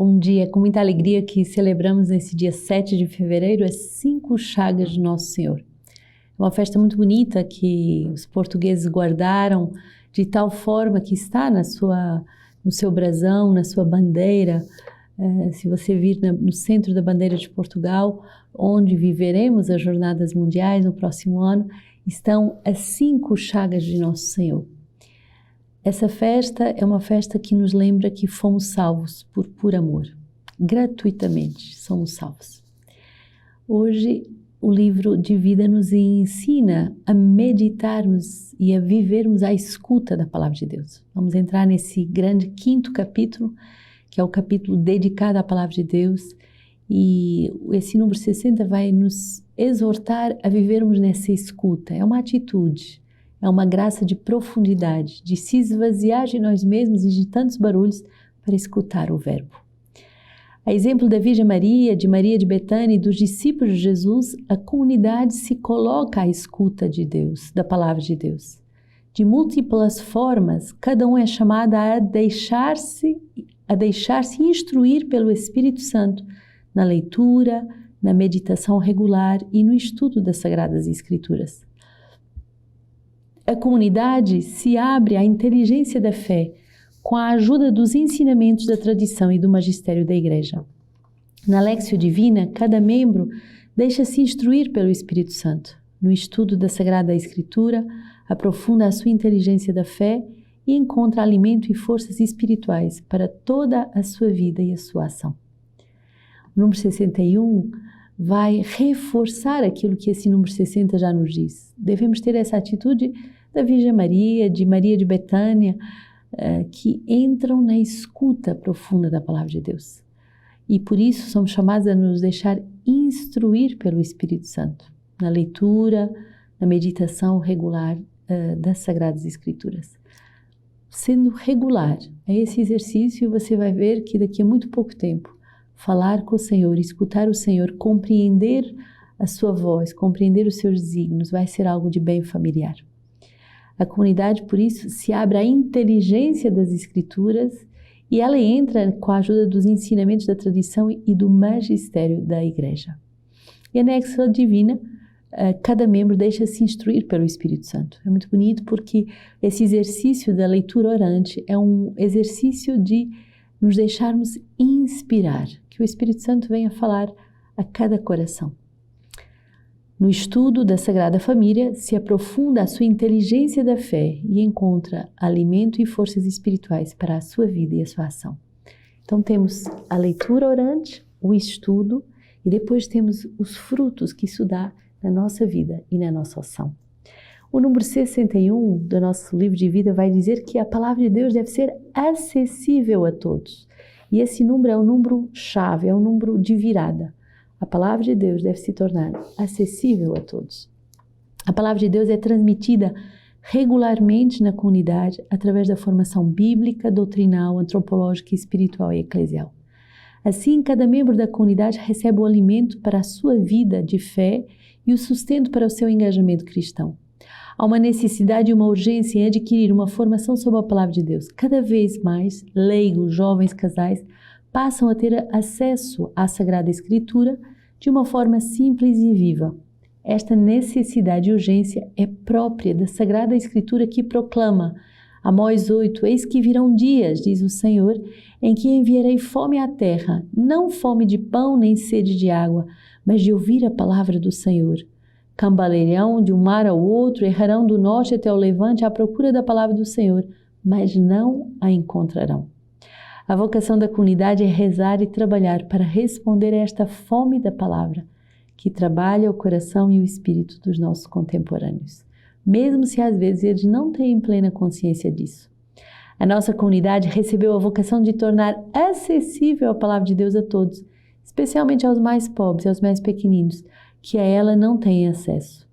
um dia com muita alegria que celebramos nesse dia 7 de fevereiro, as 5 chagas de Nosso Senhor. É uma festa muito bonita que os portugueses guardaram de tal forma que está no seu brasão, na sua bandeira. Se você vir no centro da bandeira de Portugal, onde viveremos as Jornadas Mundiais no próximo ano, estão as 5 chagas de Nosso Senhor. Essa festa é uma festa que nos lembra que fomos salvos por puro amor. Gratuitamente somos salvos. Hoje, o livro de vida nos ensina a meditarmos e a vivermos à escuta da Palavra de Deus. Vamos entrar nesse grande 5º capítulo, que é o capítulo dedicado à Palavra de Deus. E esse número 60 vai nos exortar a vivermos nessa escuta. É uma atitude. É uma graça de profundidade, de se esvaziar de nós mesmos e de tantos barulhos para escutar o verbo. A exemplo da Virgem Maria, de Maria de Betânia e dos discípulos de Jesus, a comunidade se coloca à escuta de Deus, da palavra de Deus. De múltiplas formas, cada um é chamado a deixar-se instruir pelo Espírito Santo na leitura, na meditação regular e no estudo das Sagradas Escrituras. A comunidade se abre à inteligência da fé com a ajuda dos ensinamentos da tradição e do magistério da Igreja. Na Léxio Divina, cada membro deixa-se instruir pelo Espírito Santo. No estudo da Sagrada Escritura, aprofunda a sua inteligência da fé e encontra alimento e forças espirituais para toda a sua vida e a sua ação. O número 61 vai reforçar aquilo que esse número 60 já nos diz. Devemos ter essa atitude da Virgem Maria de Betânia, que entram na escuta profunda da Palavra de Deus. E por isso somos chamados a nos deixar instruir pelo Espírito Santo, na leitura, na meditação regular das Sagradas Escrituras. Sendo regular a esse exercício, você vai ver que daqui a muito pouco tempo, falar com o Senhor, escutar o Senhor, compreender a sua voz, compreender os seus desígnios, vai ser algo de bem familiar. A comunidade, por isso, se abre à inteligência das Escrituras e ela entra com a ajuda dos ensinamentos da tradição e do magistério da Igreja. E a Léxio Divina, cada membro deixa-se instruir pelo Espírito Santo. É muito bonito porque esse exercício da leitura orante é um exercício de nos deixarmos inspirar, que o Espírito Santo venha falar a cada coração. No estudo da Sagrada Família, se aprofunda a sua inteligência da fé e encontra alimento e forças espirituais para a sua vida e a sua ação. Então temos a leitura orante, o estudo e depois temos os frutos que isso dá na nossa vida e na nossa ação. O número 61 do nosso livro de vida vai dizer que a palavra de Deus deve ser acessível a todos. E esse número é um número chave, é um número de virada. A palavra de Deus deve se tornar acessível a todos. A palavra de Deus é transmitida regularmente na comunidade através da formação bíblica, doutrinal, antropológica, espiritual e eclesial. Assim, cada membro da comunidade recebe o alimento para a sua vida de fé e o sustento para o seu engajamento cristão. Há uma necessidade e uma urgência em adquirir uma formação sobre a palavra de Deus. Cada vez mais, leigos, jovens, casais, passam a ter acesso à Sagrada Escritura de uma forma simples e viva. Esta necessidade e urgência é própria da Sagrada Escritura que proclama: Amós 8, eis que virão dias, diz o Senhor, em que enviarei fome à terra, não fome de pão nem sede de água, mas de ouvir a palavra do Senhor. Cambalearão de um mar ao outro, errarão do norte até o levante à procura da palavra do Senhor, mas não a encontrarão. A vocação da comunidade é rezar e trabalhar para responder a esta fome da palavra, que trabalha o coração e o espírito dos nossos contemporâneos, mesmo se às vezes eles não têm plena consciência disso. A nossa comunidade recebeu a vocação de tornar acessível a palavra de Deus a todos, especialmente aos mais pobres e aos mais pequeninos, que a ela não têm acesso.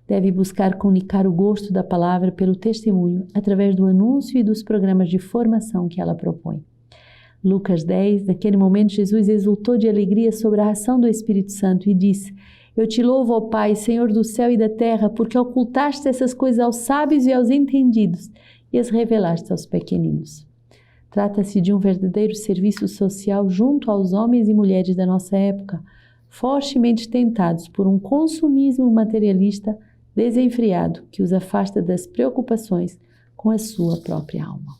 Deve buscar comunicar o gosto da palavra pelo testemunho, através do anúncio e dos programas de formação que ela propõe. Lucas 10, naquele momento Jesus exultou de alegria sobre a ação do Espírito Santo e disse: Eu te louvo, ó Pai, Senhor do céu e da terra, porque ocultaste essas coisas aos sábios e aos entendidos e as revelaste aos pequeninos. Trata-se de um verdadeiro serviço social junto aos homens e mulheres da nossa época, fortemente tentados por um consumismo materialista desenfreado que os afasta das preocupações com a sua própria alma.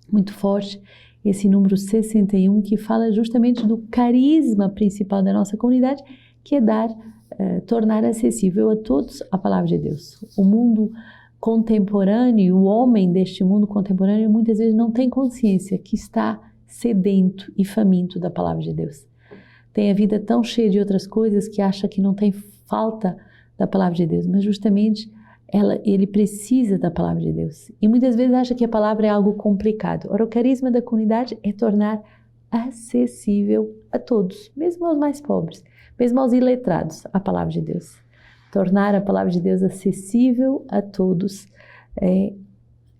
Muito forte esse número 61, que fala justamente do carisma principal da nossa comunidade, que é tornar acessível a todos a palavra de Deus. O mundo contemporâneo, o homem deste mundo contemporâneo, muitas vezes não tem consciência que está sedento e faminto da palavra de Deus. Tem a vida tão cheia de outras coisas que acha que não tem falta da palavra de Deus, mas justamente ele precisa da palavra de Deus. E muitas vezes acha que a palavra é algo complicado. Ora, o carisma da comunidade é tornar acessível a todos, mesmo aos mais pobres, mesmo aos iletrados, a palavra de Deus. Tornar a palavra de Deus acessível a todos é,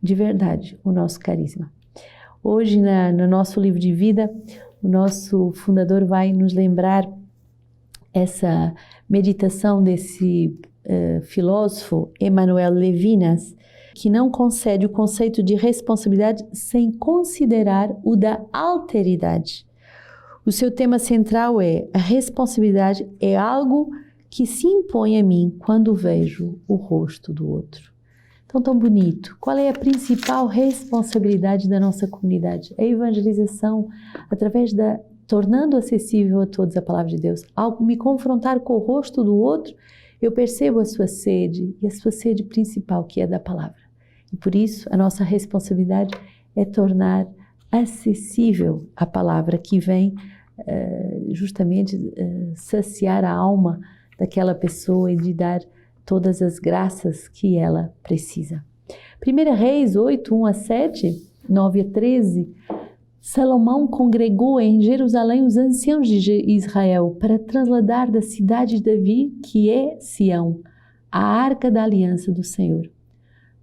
de verdade, o nosso carisma. Hoje, no nosso livro de vida, o nosso fundador vai nos lembrar essa meditação desse filósofo Emmanuel Levinas, que não concede o conceito de responsabilidade sem considerar o da alteridade. O seu tema central é: a responsabilidade é algo que se impõe a mim quando vejo o rosto do outro. Então, tão bonito. Qual é a principal responsabilidade da nossa comunidade? A evangelização, através tornando acessível a todos a palavra de Deus. Ao me confrontar com o rosto do outro, eu percebo a sua sede, e a sua sede principal, que é da palavra. E por isso, a nossa responsabilidade é tornar acessível a palavra que vem justamente saciar a alma daquela pessoa e de dar todas as graças que ela precisa. 1 Reis 8, 1 a 7, 9 a 13, Salomão congregou em Jerusalém os anciãos de Israel para trasladar da cidade de Davi, que é Sião, a arca da aliança do Senhor.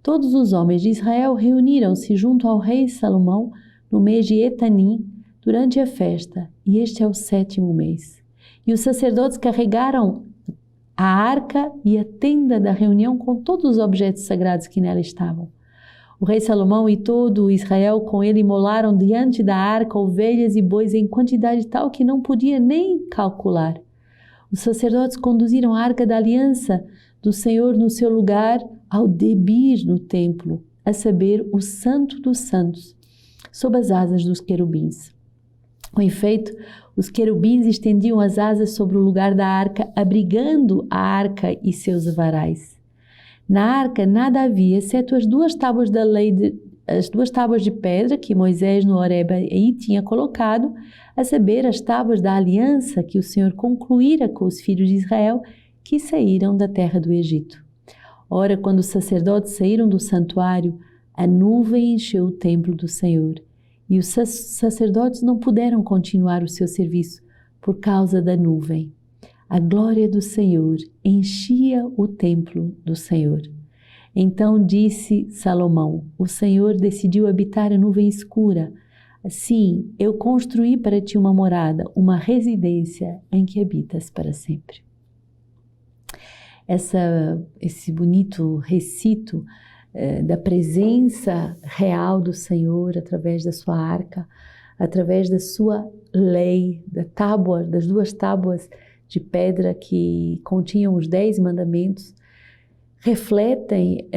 Todos os homens de Israel reuniram-se junto ao rei Salomão no mês de Etanim, durante a festa, e este é o 7º mês. E os sacerdotes carregaram a arca e a tenda da reunião com todos os objetos sagrados que nela estavam. O rei Salomão e todo o Israel com ele imolaram diante da arca ovelhas e bois em quantidade tal que não podia nem calcular. Os sacerdotes conduziram a arca da aliança do Senhor no seu lugar ao debir no templo, a saber, o Santo dos Santos, sob as asas dos querubins. Com efeito, os querubins estendiam as asas sobre o lugar da arca, abrigando a arca e seus varais. Na arca nada havia, exceto as 2 tábuas da lei, as 2 tábuas de pedra que Moisés no Horebe aí tinha colocado, a saber, as tábuas da aliança que o Senhor concluíra com os filhos de Israel que saíram da terra do Egito. Ora, quando os sacerdotes saíram do santuário, a nuvem encheu o templo do Senhor. E os sacerdotes não puderam continuar o seu serviço por causa da nuvem. A glória do Senhor enchia o templo do Senhor. Então disse Salomão: o Senhor decidiu habitar a nuvem escura. Assim, eu construí para ti uma morada, uma residência em que habitas para sempre. Esse bonito recito da presença real do Senhor através da sua arca, através da sua lei, das 2 tábuas de pedra que continham os 10 mandamentos, refletem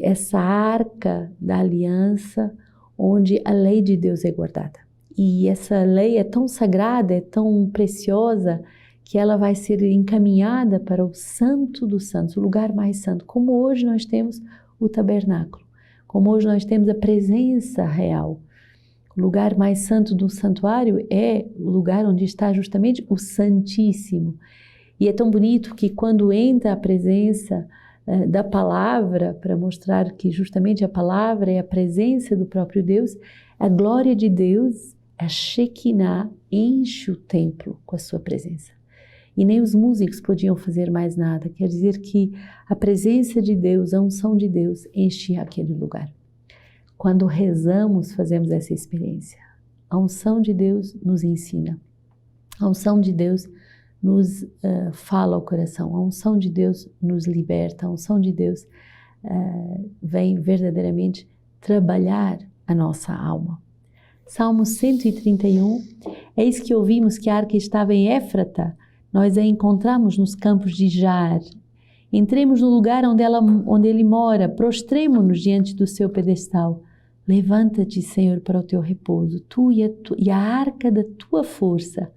essa arca da aliança onde a lei de Deus é guardada. E essa lei é tão sagrada, é tão preciosa, que ela vai ser encaminhada para o Santo dos Santos, o lugar mais santo, como hoje nós temos o tabernáculo, como hoje nós temos a presença real. O lugar mais santo do santuário é o lugar onde está justamente o Santíssimo. E é tão bonito que quando entra a presença da palavra, para mostrar que justamente a palavra é a presença do próprio Deus, a glória de Deus, a Shekinah, enche o templo com a sua presença. E nem os músicos podiam fazer mais nada. Quer dizer que a presença de Deus, a unção de Deus enchia aquele lugar. Quando rezamos, fazemos essa experiência. A unção de Deus nos ensina. A unção de Deus nos fala ao coração. A unção de Deus nos liberta. A unção de Deus vem verdadeiramente trabalhar a nossa alma. Salmo 131, eis que ouvimos que a arca estava em Éfrata, nós a encontramos nos campos de Jaar. Entremos no lugar onde ele mora, prostremo-nos diante do seu pedestal. Levanta-te, Senhor, para o teu repouso, tu e a arca da tua força.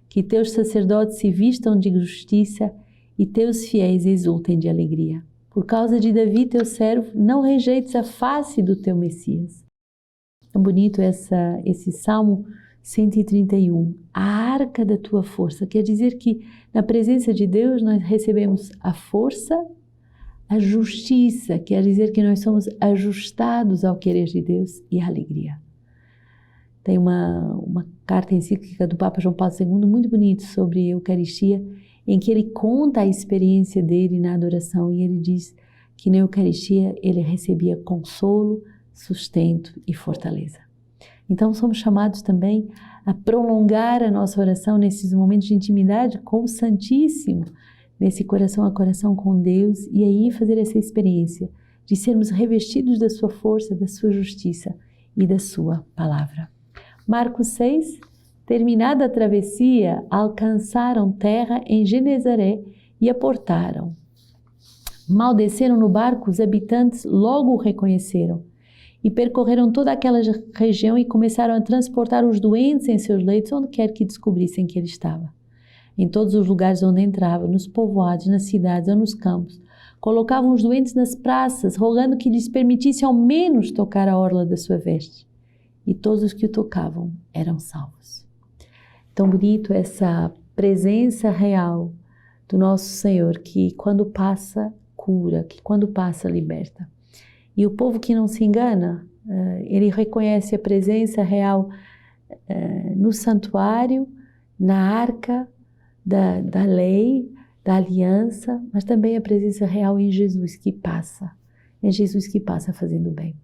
Que teus sacerdotes se vistam de justiça e teus fiéis exultem de alegria. Por causa de Davi, teu servo, não rejeites a face do teu Messias. Tão bonito esse Salmo 131. A arca da tua força. Quer dizer que na presença de Deus nós recebemos a força, a justiça. Quer dizer que nós somos ajustados ao querer de Deus e a alegria. Tem uma carta encíclica do Papa João Paulo II muito bonita sobre a Eucaristia, em que ele conta a experiência dele na adoração e ele diz que na Eucaristia ele recebia consolo, sustento e fortaleza. Então somos chamados também a prolongar a nossa oração nesses momentos de intimidade com o Santíssimo, nesse coração a coração com Deus, e aí fazer essa experiência de sermos revestidos da sua força, da sua justiça e da sua palavra. Marcos 6, terminada a travessia, alcançaram terra em Genezaré e aportaram. Mal desceram no barco, os habitantes logo o reconheceram e percorreram toda aquela região e começaram a transportar os doentes em seus leitos onde quer que descobrissem que ele estava. Em todos os lugares onde entrava, nos povoados, nas cidades ou nos campos, colocavam os doentes nas praças, rogando que lhes permitisse ao menos tocar a orla da sua veste. E todos os que o tocavam eram salvos. Tão bonito essa presença real do nosso Senhor, que quando passa, cura, que quando passa, liberta. E o povo que não se engana, ele reconhece a presença real no santuário, na arca da lei, da aliança, mas também a presença real em Jesus que passa. É Jesus que passa fazendo bem.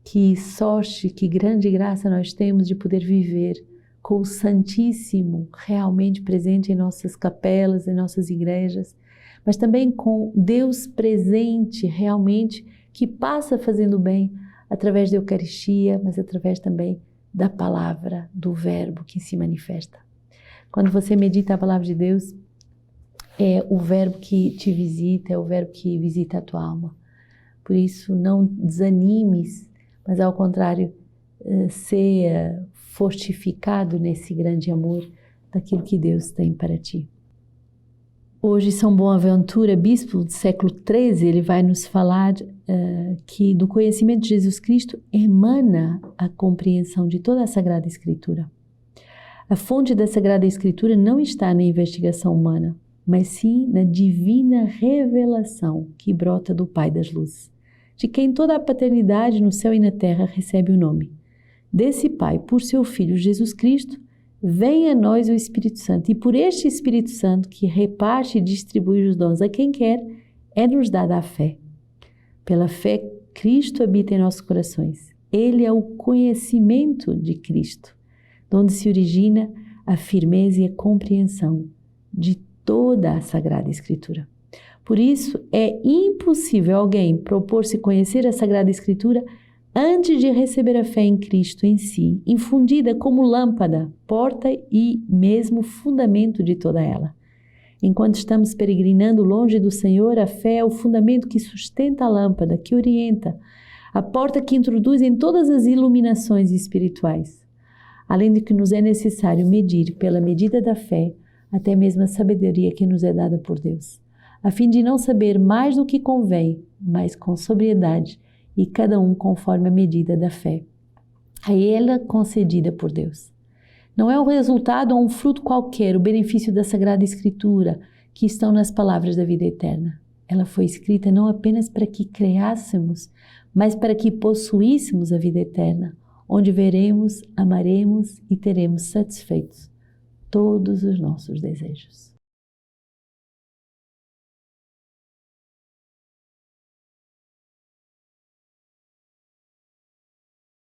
Que sorte, que grande graça nós temos de poder viver com o Santíssimo realmente presente em nossas capelas, em nossas igrejas, mas também com Deus presente realmente, que passa fazendo bem através da Eucaristia, mas através também da palavra, do verbo que se manifesta. Quando você medita a palavra de Deus, é o verbo que te visita, é o verbo que visita a tua alma. Por isso, não desanimes, mas ao contrário, ser fortificado nesse grande amor daquilo que Deus tem para ti. Hoje, São Boaventura, bispo do século XIII, ele vai nos falar que do conhecimento de Jesus Cristo emana a compreensão de toda a Sagrada Escritura. A fonte da Sagrada Escritura não está na investigação humana, mas sim na divina revelação que brota do Pai das Luzes, de quem toda a paternidade no céu e na terra recebe o nome. Desse Pai, por seu Filho Jesus Cristo, vem a nós o Espírito Santo, e por este Espírito Santo, que reparte e distribui os dons a quem quer, é-nos dada a fé. Pela fé, Cristo habita em nossos corações. Ele é o conhecimento de Cristo, de onde se origina a firmeza e a compreensão de toda a Sagrada Escritura. Por isso, é impossível alguém propor-se conhecer a Sagrada Escritura antes de receber a fé em Cristo em si, infundida como lâmpada, porta e mesmo fundamento de toda ela. Enquanto estamos peregrinando longe do Senhor, a fé é o fundamento que sustenta a lâmpada, que orienta, a porta que introduz em todas as iluminações espirituais. Além de que nos é necessário medir pela medida da fé, até mesmo a sabedoria que nos é dada por Deus, a fim de não saber mais do que convém, mas com sobriedade, e cada um conforme a medida da fé, a ela concedida por Deus. Não é um resultado ou um fruto qualquer o benefício da Sagrada Escritura que estão nas palavras da vida eterna. Ela foi escrita não apenas para que creássemos, mas para que possuíssemos a vida eterna, onde veremos, amaremos e teremos satisfeitos todos os nossos desejos.